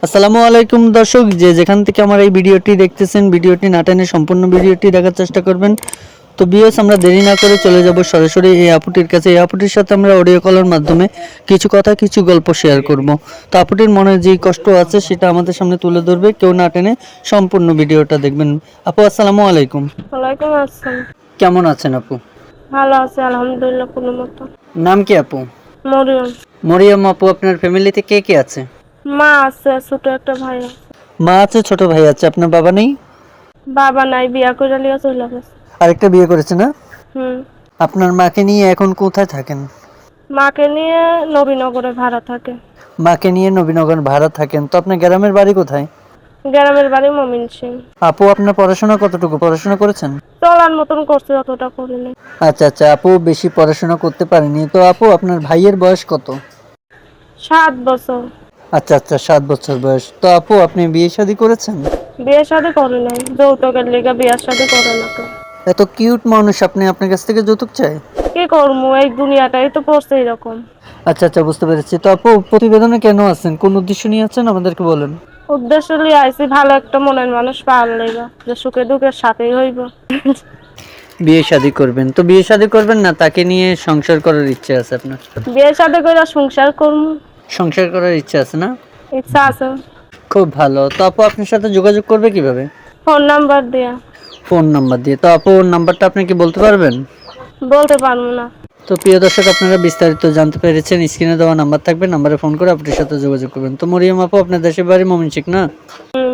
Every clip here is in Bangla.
আসসালামু আলাইকুম দর্শক, যে যেখান থেকে আমার এই ভিডিওটি দেখতেছেন, ভিডিওটি না টেনে সম্পূর্ণ ভিডিওটি দেখার চেষ্টা করবেন। তো ভিউয়ার্স, আমরা দেরি না করে চলে যাব সরাসরি এই আপুটির কাছে। এই আপুটির সাথে আমরা অডিও কলের মাধ্যমে কিছু কথা কিছু গল্প শেয়ার করব। তো আপুটির মনে যে কষ্ট আছে সেটা আমাদের সামনে তুলে ধরবে, কেউ না টেনে সম্পূর্ণ ভিডিওটা দেখবেন। আপু আসসালামু আলাইকুম। ওয়ালাইকুম আসসালাম। কেমন আছেন আপু? ভালো আছে আলহামদুলিল্লাহ কোনো মতো। নাম কি আপু? মরিয়ম। মরিয়ম আপু, আপনার ফ্যামিলিতে কে কে আছে? মা আছে, ছোট একটা ভাই আছে। মা আছে, ছোট ভাই আছে, আপনার বাবা নেই? বাবা নাই, বিয়া করে লিয়া চলে গেছে। আরেকটা বিয়ে করেছে না? হুম। আপনার মাকে নিয়ে এখন কোথায় থাকেন? মাকে নিয়ে নবীনগরে ভাড়া থাকে। মাকে নিয়ে নবীনগর ভাড়া থাকেন। তো আপনার গ্রামের বাড়ি কোথায়? গ্রামের বাড়ি মমিনসিং। আপু, আপনার পড়াশোনা কতটুকু পড়াশোনা করেছেন? চলার মতন করছে, অতটা করিনি। আচ্ছা আচ্ছা, আপু বেশি পড়াশোনা করতে পারেনি। তো আপু, আপনার ভাইয়ের বয়স কত? 7 বছর। আচ্ছা আচ্ছা, 7 বছর বয়স। তো আপু, আপনি বিয়ে শাদী করেছেন? বিয়ে শাদী করে নাই, যৌতুকের লিগা বিয়ার শাদী করে না তো। এত কিউট মানুষ, আপনি আপনার কাছ থেকে যৌতুক চাই? কি করবো, এই দুনিয়াটাই তো পড়ছে এরকম। আচ্ছা আচ্ছা, বুঝতে পেরেছি। তো আপু, প্রতিবেদনে কেন আছেন, কোন উদ্দেশ্য নিয়ে আছেন আমাদেরকে বলেন। উদ্দেশ্য লিয়ে আইছি ভালো একটা মনের মানুষ পাওয়ার লেগা, যে সুখে দুঃখের সাথেই হইব। বিয়ে শাদী করবেন? তো বিয়ে শাদী করবেন না তাকে নিয়ে সংসার করার ইচ্ছে আছে আপনার? বিয়ে শাদী করে সংসার করবো, সংসার করার ইচ্ছা আছে না? ইচ্ছা আছে। খুব ভালো। তো আপু, আপনার সাথে যোগাযোগ করবে কিভাবে? ফোন নাম্বার দিয়া। ফোন নাম্বার দিয়ে? তো আপু, ওর নাম্বারটা আপনি কি বলতে পারবেন? বলতে পারবো না। তো প্রিয় দর্শক, আপনারা বিস্তারিত জানতে পেরেছেন। স্ক্রিনে দেওয়া নাম্বার থাকবে, নাম্বারে ফোন করে আপনার সাথে যোগাযোগ করবেন। তো মরিয়ম আপু, আপনার দেশের বাড়ি ময়মনসিংহ না?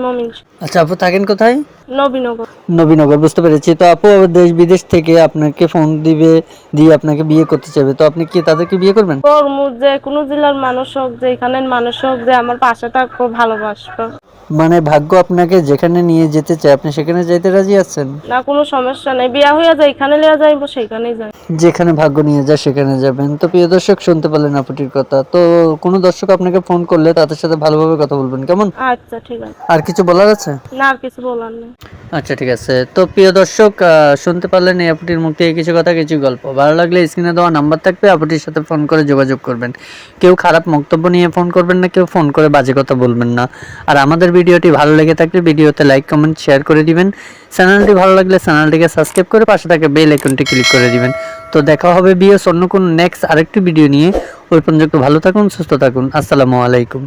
মমিনসিং। আচ্ছা আপু, থাকেন কোথায়? নবীনগর। নবীনগর, বুঝতে পেরেছি। তো আপু, দেশ বিদেশ থেকে আপনাকে ফোন দিবে, দিয়ে আপনাকে বিয়ে করতে চাইবে। তো আপনি কি তাদেরকে বিয়ে করবেন? কর্মু যে কোনো জেলার মানুষ হোক, যে এখানের মানুষ হোক, যে আমার পাশে থাকবো, ভালোবাসবো। মানে ভাগ্য আপনাকে যেখানে নিয়ে যেতে চায়, আপনি সেখানে যাইতে রাজি আছেন? না, কোনো সমস্যা নেই, বিয়া হইয়া যায় এখানে লিয়া যাইবো, সেইখানেই যাই। যেখানে ভাগ্য নিয়ে যায় সেখানে যাবেন। তো প্রিয় দর্শক, শুনতে পারলেন আপুটির কথা। তো কোনো দর্শক আপনাকে ফোন করলে তাদের সাথে ভালোভাবে কথা বলবেন, কেমন? আচ্ছা ঠিক আছে। আর কিছু বলার আছে? না, আর কিছু বলার নেই। আচ্ছা ঠিক আছে। তো প্রিয় দর্শক, শুনতে পারলেন এই আপুটির মুখ থেকে কিছু কথা কিছু গল্প। ভালো লাগলে স্ক্রিনে দেওয়া নাম্বার থাকবে, আপুটির সাথে ফোন করে যোগাযোগ করবেন। কেউ খারাপ বক্তব্য নিয়ে ফোন করবেন না, কেউ ফোন করে বাজে কথা বলবেন না। আর আমাদের ভিডিওটি ভালো লেগে থাকলে ভিডিওতে লাইক কমেন্ট শেয়ার করে দিবেন। চ্যানেলটি ভালো লাগলে চ্যানেলটিকে সাবস্ক্রাইব করে পাশে থাকা বেল আইকনটি ক্লিক করে দিবেন। তো দেখা হবে অন্য কোনো নেক্সট আরেকটি ভিডিও নিয়ে। ওই পর্যন্ত ভালো থাকুন, সুস্থ থাকুন। আসসালামু আলাইকুম।